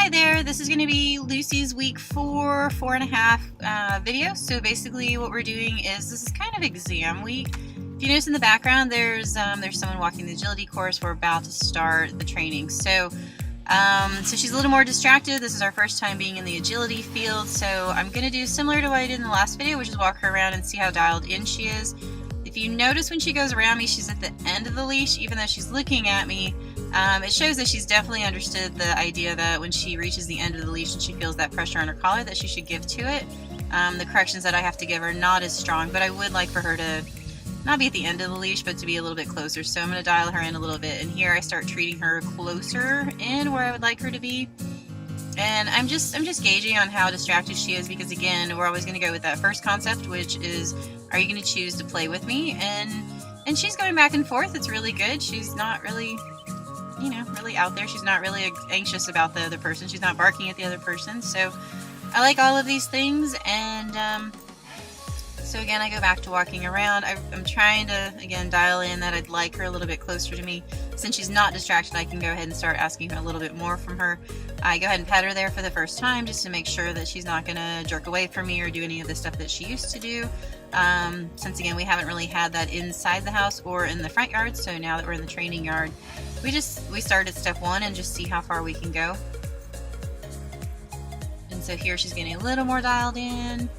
Hi there, this is going to be Lucy's week 4.5 video. So basically what we're doing is, this is kind of exam week. If you notice in the background, there's someone walking the agility course. We're about to start the training. So she's a little more distracted. This is our first time being in the agility field. So I'm going to do similar to what I did in the last video, which is walk her around and see how dialed in she is. If you notice when she goes around me, she's at the end of the leash, even though she's looking at me. It shows that she's definitely understood the idea that when she reaches the end of the leash and she feels that pressure on her collar, that she should give to it. The corrections that I have to give are not as strong, but I would like for her to not be at the end of the leash, but to be a little bit closer. So I'm going to dial her in a little bit, and here I start treating her closer in where I would like her to be. And I'm just gauging on how distracted she is, because again, we're always going to go with that first concept, which is, are you going to choose to play with me? And she's going back and forth. It's really good. She's not really, really out there. She's not really anxious about the other person. She's not barking at the other person. So I like all of these things. And so again, I go back to walking around. I'm trying to, again, dial in that I'd like her a little bit closer to me. Since she's not distracted, I can go ahead and start asking her a little bit more from her. I go ahead and pet her there for the first time, just to make sure that she's not going to jerk away from me or do any of the stuff that she used to do. Since again, we haven't really had that inside the house or in the front yard, so now that we're in the training yard, we start at step one and just see how far we can go. And so here she's getting a little more dialed in.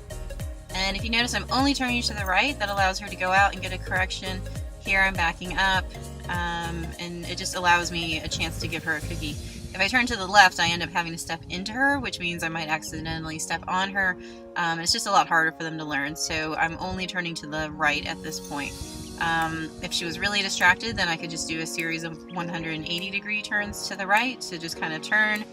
And if you notice, I'm only turning to the right. That allows her to go out and get a correction. Here I'm backing up, and it just allows me a chance to give her a cookie. If I turn to the left, I end up having to step into her, which means I might accidentally step on her. And it's just a lot harder for them to learn. So I'm only turning to the right at this point. If she was really distracted, then I could just do a series of 180-degree turns to the right. So just kind of turn,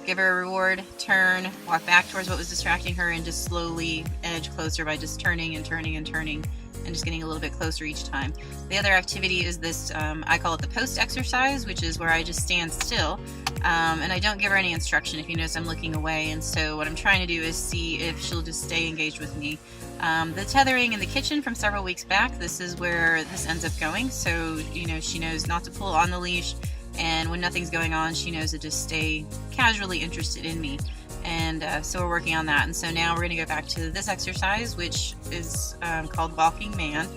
give her a reward, turn, walk back towards what was distracting her, and just slowly edge closer by just turning and turning and turning, and just getting a little bit closer each time. The other activity is this, I call it the post exercise, which is where I just stand still, and I don't give her any instruction. If you notice, I'm looking away, and so what I'm trying to do is see if she'll just stay engaged with me. The tethering in the kitchen from several weeks back, this is where this ends up going. So, she knows not to pull on the leash, and when nothing's going on, she knows to just stay casually interested in me. And so we're working on that. And so now we're going to go back to this exercise, which is called Walking Man.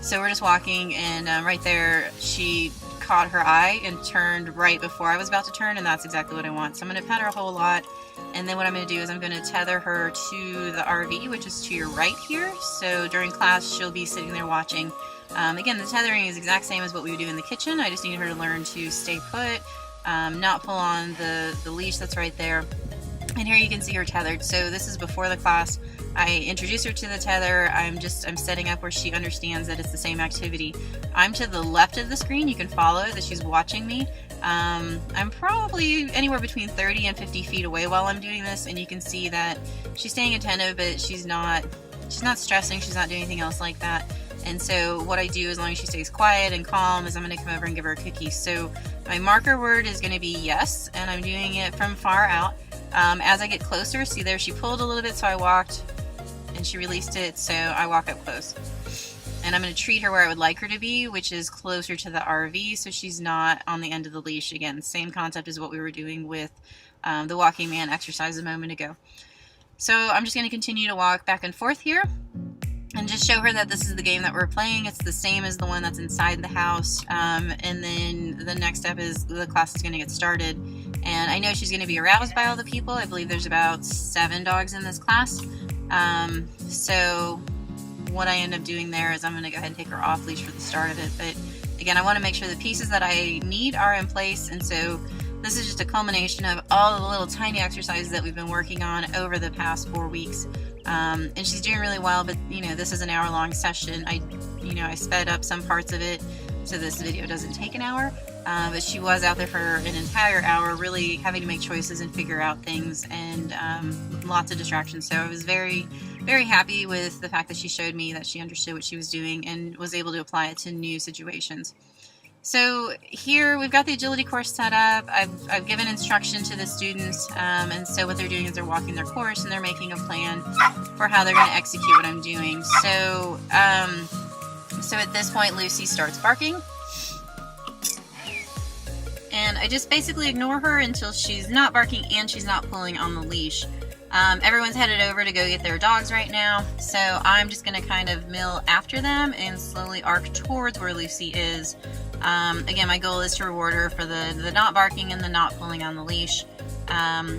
So we're just walking, and right there she caught her eye and turned right before I was about to turn, and that's exactly what I want. So I'm going to pet her a whole lot, and then what I'm going to do is I'm going to tether her to the RV, which is to your right here. So during class, she'll be sitting there watching. Again, the tethering is the exact same as what we would do in the kitchen. I just need her to learn to stay put, not pull on the leash that's right there. And here you can see her tethered. So this is before the class. I introduce her to the tether. I'm setting up where she understands that it's the same activity. I'm to the left of the screen. You can follow it, that she's watching me. I'm probably anywhere between 30 and 50 feet away while I'm doing this, and you can see that she's staying attentive, but she's not stressing. She's not doing anything else like that. And so what I do, as long as she stays quiet and calm, is I'm going to come over and give her a cookie. So my marker word is going to be yes, and I'm doing it from far out. As I get closer, see there, she pulled a little bit, so I walked, and she released it, so I walk up close. And I'm going to treat her where I would like her to be, which is closer to the RV, so she's not on the end of the leash. Again, same concept as what we were doing with the Walking Man exercise a moment ago. So I'm just going to continue to walk back and forth here, and just show her that this is the game that we're playing. It's the same as the one that's inside the house. And then the next step is the class is going to get started. And I know she's going to be aroused by all the people. I believe there's about 7 dogs in this class. So what I end up doing there is I'm going to go ahead and take her off leash for the start of it. But again, I want to make sure the pieces that I need are in place. And so this is just a culmination of all the little tiny exercises that we've been working on over the past 4 weeks. And she's doing really well, but this is an hour-long session. I sped up some parts of it so this video doesn't take an hour, but she was out there for an entire hour, really having to make choices and figure out things, and lots of distractions. So I was very, very happy with the fact that she showed me that she understood what she was doing and was able to apply it to new situations. So here we've got the agility course set up. I've given instruction to the students, and so what they're doing is they're walking their course and they're making a plan for how they're going to execute what I'm doing. So, so at this point, Lucy starts barking, And I just basically ignore her until she's not barking and she's not pulling on the leash. Everyone's headed over to go get their dogs right now, so I'm just going to kind of mill after them and slowly arc towards where Lucy is. Again, my goal is to reward her for the not barking and the not pulling on the leash.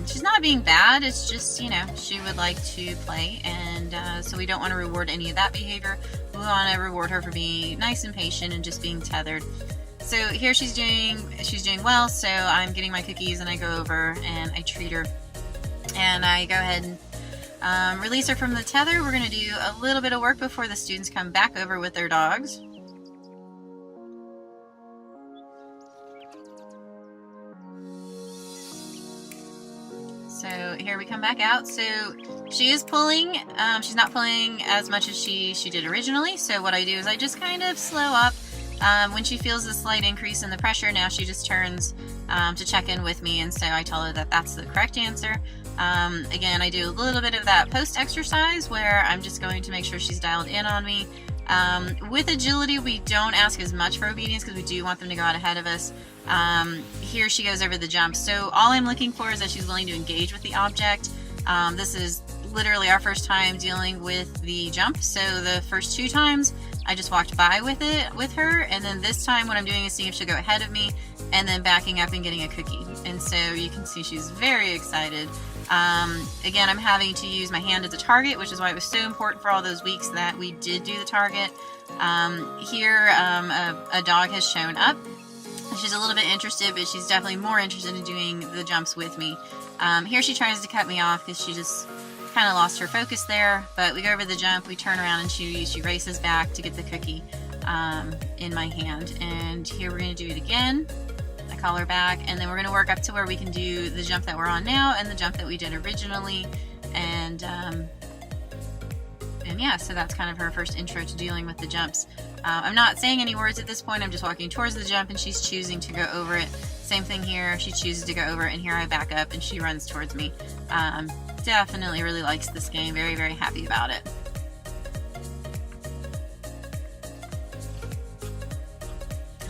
She's not being bad, it's just, you know, she would like to play, and so we don't want to reward any of that behavior. We want to reward her for being nice and patient and just being tethered. So here she's doing well, so I'm getting my cookies and I go over and I treat her. And I go ahead and release her from the tether. We're going to do a little bit of work before the students come back over with their dogs. So here we come back out. So she is pulling. She's not pulling as much as she did originally. So what I do is I just kind of slow up. When she feels a slight increase in the pressure, now she just turns to check in with me, and so I tell her that that's the correct answer. Again, I do a little bit of that post exercise where I'm just going to make sure she's dialed in on me. With agility, we don't ask as much for obedience because we do want them to go out ahead of us. Here she goes over the jump. So all I'm looking for is that she's willing to engage with the object. This is literally our first time dealing with the jump. So the first 2 times I just walked by with her, and then this time what I'm doing is seeing if she'll go ahead of me and then backing up and getting a cookie. And so you can see she's very excited. Again, I'm having to use my hand as a target, which is why it was so important for all those weeks that we did do the target. Here, a dog has shown up. She's a little bit interested, but she's definitely more interested in doing the jumps with me. Here she tries to cut me off because she just kind of lost her focus there, but we go over the jump, we turn around, and she races back to get the cookie in my hand. And here we're going to do it again. I call her back, and then we're going to work up to where we can do the jump that we're on now and the jump that we did originally. And yeah, so that's kind of her first intro to dealing with the jumps. I'm not saying any words at this point, I'm just walking towards the jump and she's choosing to go over it. Same thing here, she chooses to go over it, and here I back up and she runs towards me. Definitely really likes this game, very, very happy about it.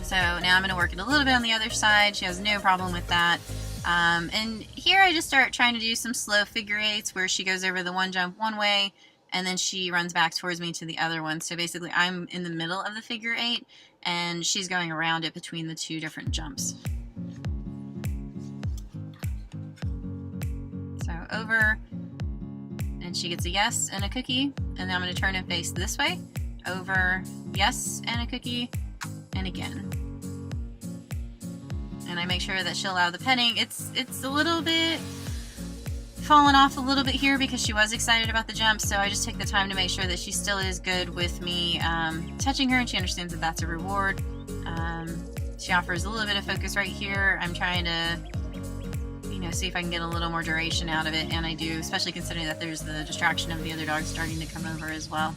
So now I'm going to work it a little bit on the other side. She has no problem with that. And here I just start trying to do some slow figure eights where she goes over the one jump one way and then she runs back towards me to the other one. So basically I'm in the middle of the figure eight and she's going around it between the 2 different jumps. So over, and she gets a yes and a cookie, and then I'm going to turn and face this way. Over, yes and a cookie, and again. And I make sure that she'll allow the petting. It's a little bit fallen off a little bit here because she was excited about the jump, so I just take the time to make sure that she still is good with me touching her, and she understands that that's a reward. She offers a little bit of focus right here. I'm trying to see if I can get a little more duration out of it, and I do, especially considering that there's the distraction of the other dogs starting to come over as well.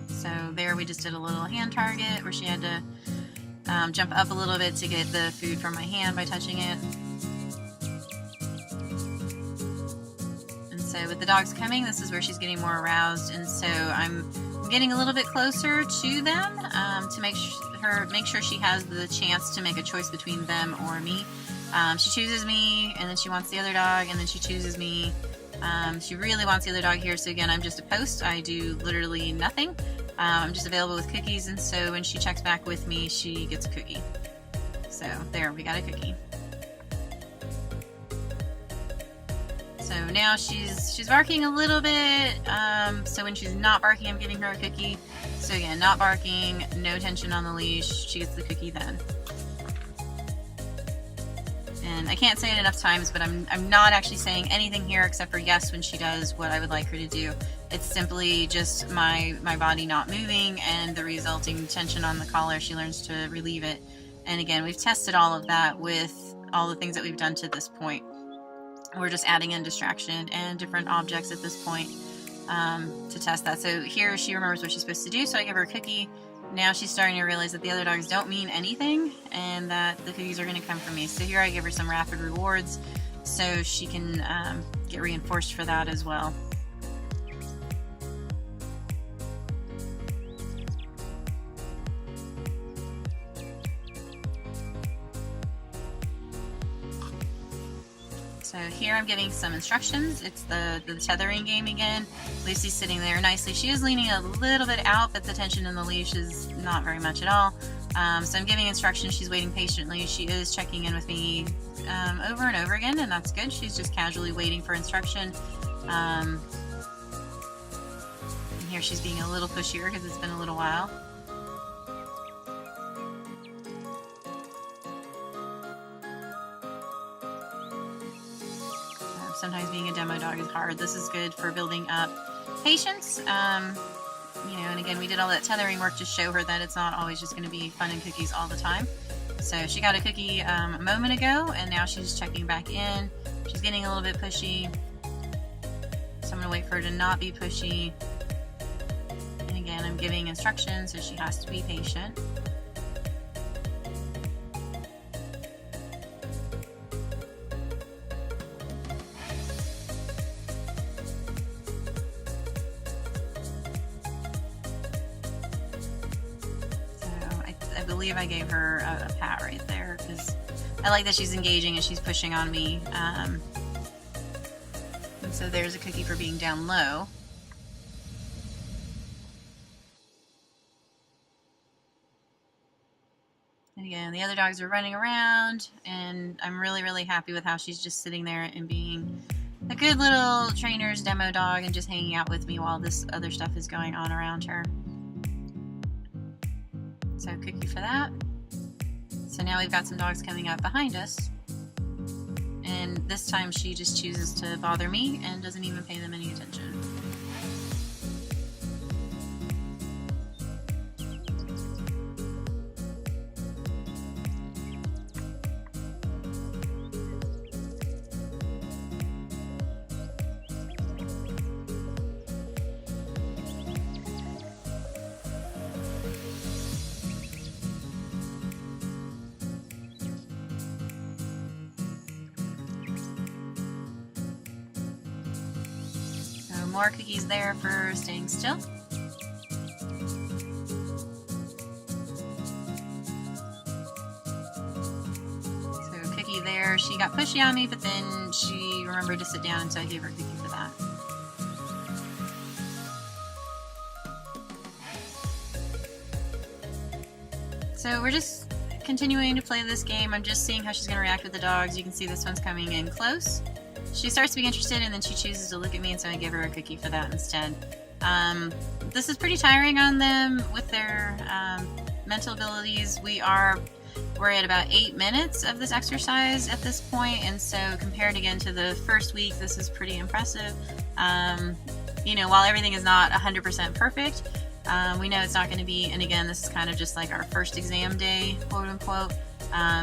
So there we just did a little hand target where she had to jump up a little bit to get the food from my hand by touching it. And so with the dogs coming, this is where she's getting more aroused, and so I'm getting a little bit closer to them to make sure she has the chance to make a choice between them or me. She chooses me, and then she wants the other dog, and then she chooses me. She really wants the other dog here, so again, I'm just a post. I do literally nothing. I'm just available with cookies, and so when she checks back with me, she gets a cookie. So there, we got a cookie. So now she's barking a little bit, so when she's not barking, I'm giving her a cookie. So again, not barking, no tension on the leash, she gets the cookie then. And I can't say it enough times, but I'm not actually saying anything here except for yes when she does what I would like her to do. It's simply just my body not moving and the resulting tension on the collar. She learns to relieve it. And again, we've tested all of that with all the things that we've done to this point. We're just adding in distraction and different objects at this point to test that. So here she remembers what she's supposed to do, so I give her a cookie. Now she's starting to realize that the other dogs don't mean anything and that the cookies are going to come from me. So here I give her some rapid rewards so she can get reinforced for that as well. So here I'm giving some instructions. It's the tethering game again. Lucy's sitting there nicely. She is leaning a little bit out, but the tension in the leash is not very much at all. So I'm giving instructions. She's waiting patiently. She is checking in with me over and over again, and that's good. She's just casually waiting for instruction. And here she's being a little pushier because it's been a little while. Sometimes being a demo dog is hard. This is good for building up patience. You know, and again, we did all that tethering work to show her that it's not always just going to be fun and cookies all the time. So she got a cookie a moment ago, and now she's checking back in. She's getting a little bit pushy. So I'm going to wait for her to not be pushy. And again, I'm giving instructions, so she has to be patient. I believe I gave her a pat right there because I like that she's engaging and she's pushing on me. And so there's a cookie for being down low. And again, the other dogs are running around, and I'm really happy with how she's just sitting there and being a good little trainer's demo dog and just hanging out with me while this other stuff is going on around her. So cookie for that. So now we've got some dogs coming up behind us, and this time she just chooses to bother me and doesn't even pay them any attention. More cookies there for staying still. So cookie there, she got pushy on me, but then she remembered to sit down, and so I gave her a cookie for that. So we're just continuing to play this game. I'm just seeing how she's going to react with the dogs. You can see this one's coming in close. She starts to be interested, and then she chooses to look at me, and so I give her a cookie for that instead. This is pretty tiring on them with their mental abilities. We're at about 8 minutes of this exercise at this point, and so compared again to the first week, this is pretty impressive. You know, while everything is not 100% perfect, we know it's not going to be, and again, this is kind of just like our first exam day, quote unquote.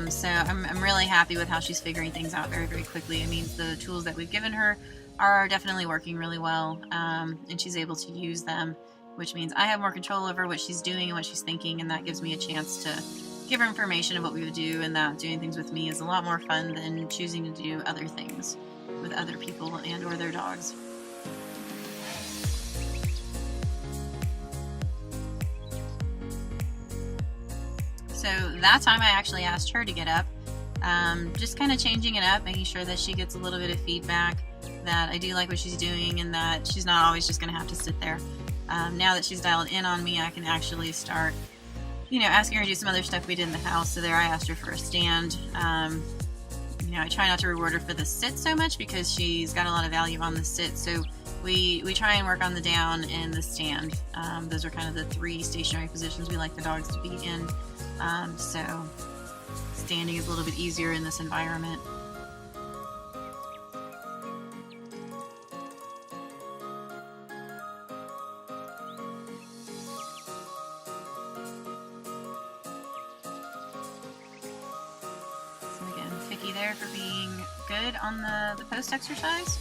So I'm really happy with how she's figuring things out very quickly. It means the tools that we've given her are definitely working really well, and she's able to use them, which means I have more control over what she's doing and what she's thinking, and that gives me a chance to give her information of what we would do, and that doing things with me is a lot more fun than choosing to do other things with other people and or their dogs. So that time I actually asked her to get up, just kind of changing it up, making sure that she gets a little bit of feedback, that I do like what she's doing, and that she's not always just going to have to sit there. Now that she's dialed in on me, I can actually start, you know, asking her to do some other stuff we did in the house. So there I asked her for a stand. You know, I try not to reward her for the sit so much because she's got a lot of value on the sit. So we try and work on the down and the stand. Those are kind of the 3 stationary positions we like the dogs to be in. So standing is a little bit easier in this environment. So again, Vicky there for being good on the post exercise.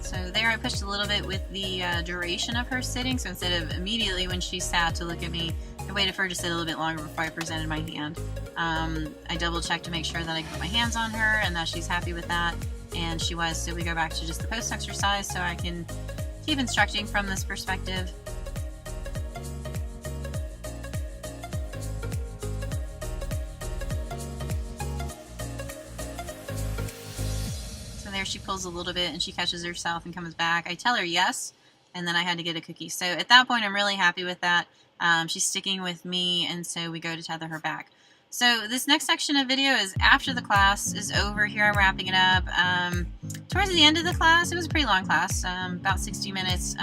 So there I pushed a little bit with the duration of her sitting, so instead of immediately when she sat to look at me, I waited for her to sit a little bit longer before I presented my hand. I double checked to make sure that I could put my hands on her and that she's happy with that, and she was. So we go back to just the post exercise so I can keep instructing from this perspective. pulls a little bit and she catches herself and comes back. I tell her yes, and then I had to get a cookie. So at that point, I'm really happy with that. She's sticking with me, and so we go to tether her back. So this next section of video is after the class is over. Here I'm wrapping it up. Towards the end of the class, it was a pretty long class, about 60 minutes.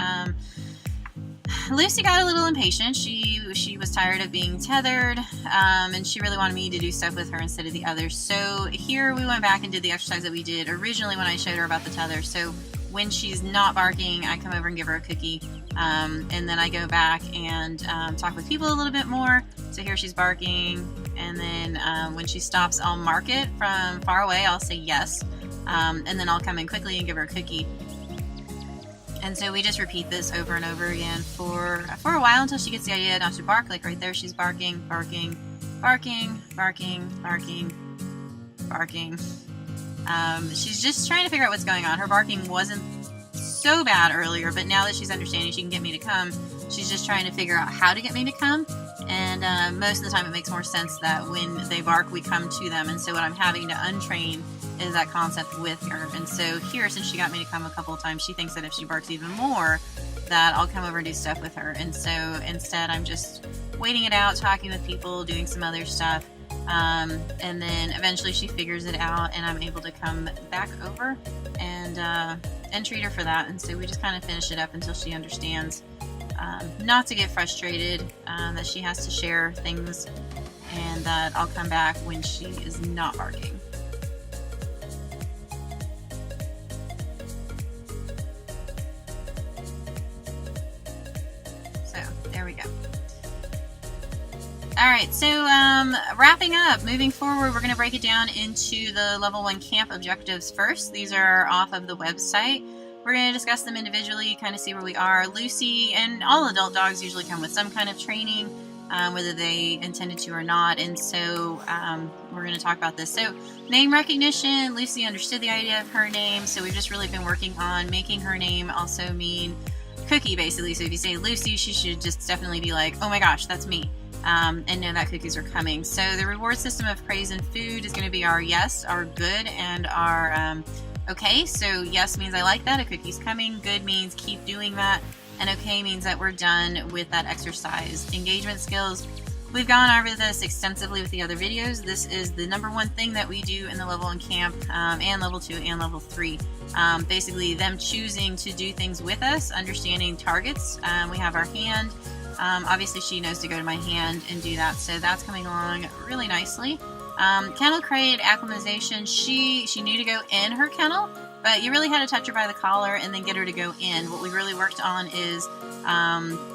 Lucy got a little impatient. She was tired of being tethered, and she really wanted me to do stuff with her instead of the others. So here we went back and did the exercise that we did originally when I showed her about the tether. So when she's not barking, I come over and give her a cookie, and then I go back and talk with people a little bit more. So here she's barking, and then when she stops, I'll mark it from far away. I'll say yes, and then I'll come in quickly and give her a cookie. And so we just repeat this over and over again for a while until she gets the idea not to bark. Like right there, she's barking, barking, barking, barking, barking, barking. She's just trying to figure out what's going on. Her barking wasn't so bad earlier, but now that she's understanding she can get me to come, she's just trying to figure out how to get me to come. And most of the time it makes more sense that when they bark, we come to them. And so what I'm having to untrain is that concept with her. And so here, since she got me to come a couple of times, she thinks that if she barks even more, that I'll come over and do stuff with her. And so instead, I'm just waiting it out, talking with people, doing some other stuff. And then eventually she figures it out, and I'm able to come back over and treat her for that. And so we just kind of finish it up until she understands not to get frustrated, that she has to share things, and that I'll come back when she is not barking. So there we go. Alright, so wrapping up, moving forward, we're going to break it down into the level 1 camp objectives first. These are off of the website. We're going to discuss them individually, kind of see where we are. Lucy and all adult dogs usually come with some kind of training, whether they intended to or not, and so we're going to talk about this. So name recognition, Lucy understood the idea of her name, so we've just really been working on making her name also mean cookie, basically. So if you say Lucy, she should just definitely be like, oh my gosh, that's me. And know that cookies are coming. So the reward system of praise and food is going to be our yes, our good, and our okay. So yes means I like that, a cookie's coming. Good means keep doing that. And okay means that we're done with that exercise. Engagement skills, we've gone over this extensively with the other videos. This is the number 1 thing that we do in the level 1 camp, and level 2 and level 3. Basically them choosing to do things with us, understanding targets. We have our hand. Obviously she knows to go to my hand and do that, so that's coming along really nicely. Kennel crate acclimatization, she knew to go in her kennel, but you really had to touch her by the collar and then get her to go in. What we really worked on is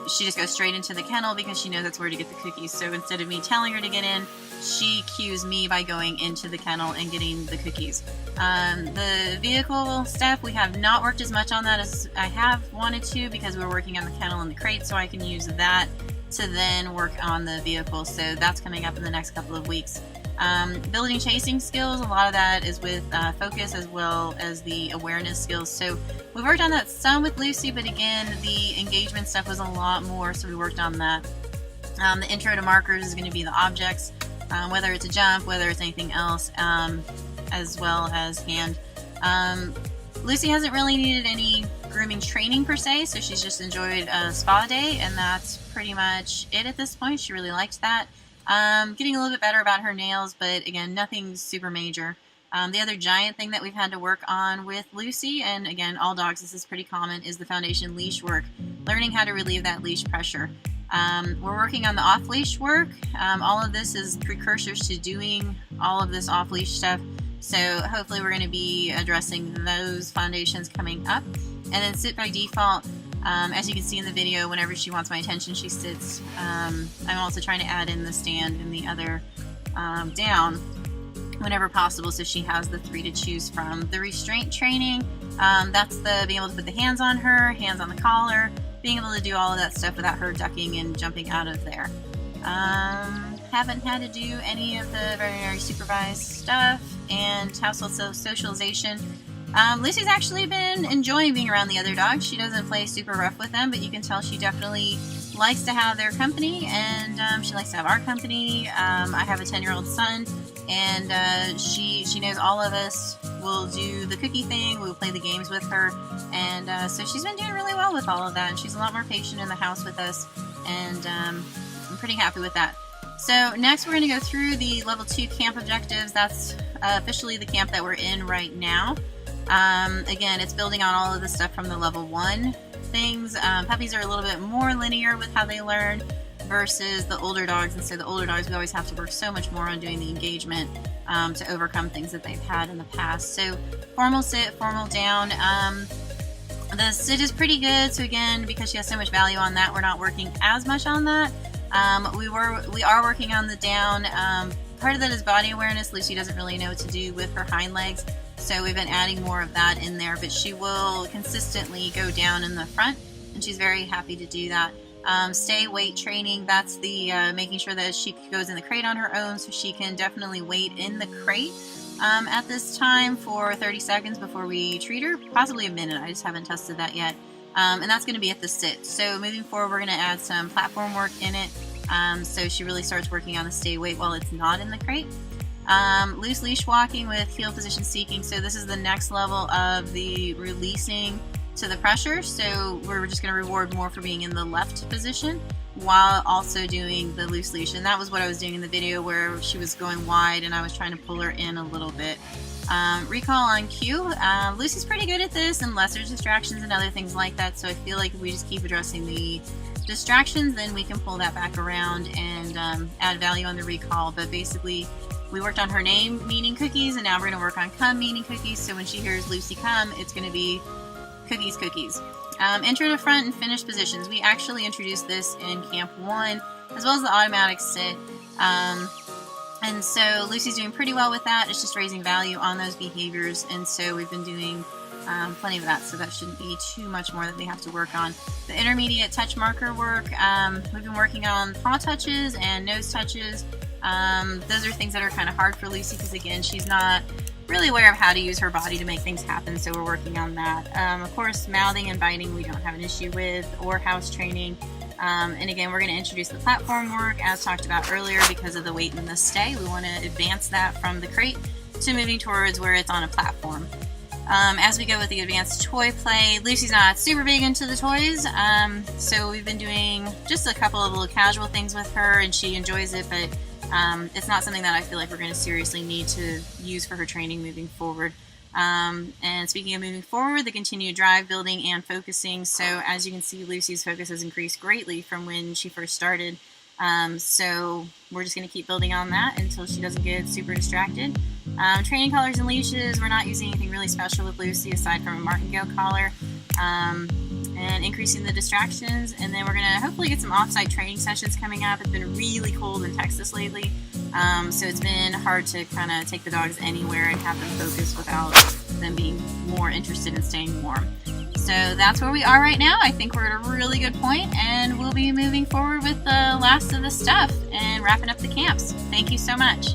she just goes straight into the kennel because she knows that's where to get the cookies. So instead of me telling her to get in, she cues me by going into the kennel and getting the cookies. The vehicle stuff, we have not worked as much on that as I have wanted to, because we're working on the kennel and the crate, so I can use that to then work on the vehicle. So that's coming up in the next couple of weeks. Building chasing skills, a lot of that is with focus as well as the awareness skills. So we worked on that some with Lucy, but again, the engagement stuff was a lot more, so we worked on that. The intro to markers is going to be the objects, whether it's a jump, whether it's anything else, as well as hand. Lucy hasn't really needed any grooming training per se, so she's just enjoyed a spa day, and that's pretty much it at this point. She really liked that. Getting a little bit better about her nails, but again, nothing super major. The other giant thing that we've had to work on with Lucy, and again, all dogs, this is pretty common, is the foundation leash work. Learning how to relieve that leash pressure. We're working on the off-leash work. All of this is precursors to doing all of this off-leash stuff. So hopefully we're going to be addressing those foundations coming up. And then sit by default. As you can see in the video, whenever she wants my attention, she sits. I'm also trying to add in the stand and the other down whenever possible, so she has the 3 to choose from. The restraint training, that's the being able to put the hands on her, hands on the collar, being able to do all of that stuff without her ducking and jumping out of there. Haven't had to do any of the veterinary supervised stuff, and household socialization. Lucy's actually been enjoying being around the other dogs. She doesn't play super rough with them, but you can tell she definitely likes to have their company, and she likes to have our company. I have a 10-year-old son, and she knows all of us we'll do the cookie thing, we'll play the games with her, and so she's been doing really well with all of that, and she's a lot more patient in the house with us, and I'm pretty happy with that. So next we're going to go through the level 2 camp objectives. That's officially the camp that we're in right now. Again, it's building on all of the stuff from the level 1 things. Puppies are a little bit more linear with how they learn versus the older dogs, and so the older dogs, we always have to work so much more on doing the engagement to overcome things that they've had in the past. So formal sit, formal down. The sit is pretty good, so again, because she has so much value on that, we're not working as much on that. We are working on the down. Part of that is body awareness. Lucy doesn't really know what to do with her hind legs, so we've been adding more of that in there, but she will consistently go down in the front, and she's very happy to do that. Stay weight training, that's the making sure that she goes in the crate on her own, so she can definitely wait in the crate at this time for 30 seconds before we treat her, possibly a minute. I just haven't tested that yet. And that's going to be at the sit. So moving forward, we're going to add some platform work in it, so she really starts working on the stay weight while it's not in the crate. Loose leash walking with heel position seeking. So this is the next level of the releasing to the pressure. So we're just going to reward more for being in the left position while also doing the loose leash. And that was what I was doing in the video where she was going wide and I was trying to pull her in a little bit. Recall on cue. Lucy's pretty good at this unless there's distractions and other things like that, so I feel like if we just keep addressing the distractions, then we can pull that back around and add value on the recall. But basically, we worked on her name meaning cookies, and now we're going to work on come meaning cookies, so when she hears Lucy come, it's going to be cookies, cookies. Enter to front and finish positions. We actually introduced this in Camp 1, as well as the automatic sit. And so Lucy's doing pretty well with that. It's just raising value on those behaviors, and so we've been doing plenty of that, so that shouldn't be too much more that we have to work on. The intermediate touch marker work, we've been working on paw touches and nose touches. Those are things that are kind of hard for Lucy because, again, she's not really aware of how to use her body to make things happen, so we're working on that. Of course, mouthing and biting we don't have an issue with, or house training. And again, we're going to introduce the platform work as talked about earlier because of the weight and the stay. We want to advance that from the crate to moving towards where it's on a platform. As we go with the advanced toy play, Lucy's not super big into the toys, so we've been doing just a couple of little casual things with her, and she enjoys it, but it's not something that I feel like we're going to seriously need to use for her training moving forward. And speaking of moving forward, the continued drive, building, and focusing. So as you can see, Lucy's focus has increased greatly from when she first started. So we're just going to keep building on that until she doesn't get super distracted. Training collars and leashes, we're not using anything really special with Lucy aside from a martingale collar. And increasing the distractions, and then we're going to hopefully get some off-site training sessions coming up. It's been really cold in Texas lately, so it's been hard to kind of take the dogs anywhere and have them focus without them being more interested in staying warm. So that's where we are right now. I think we're at a really good point, and we'll be moving forward with the last of the stuff and wrapping up the camps. Thank you so much.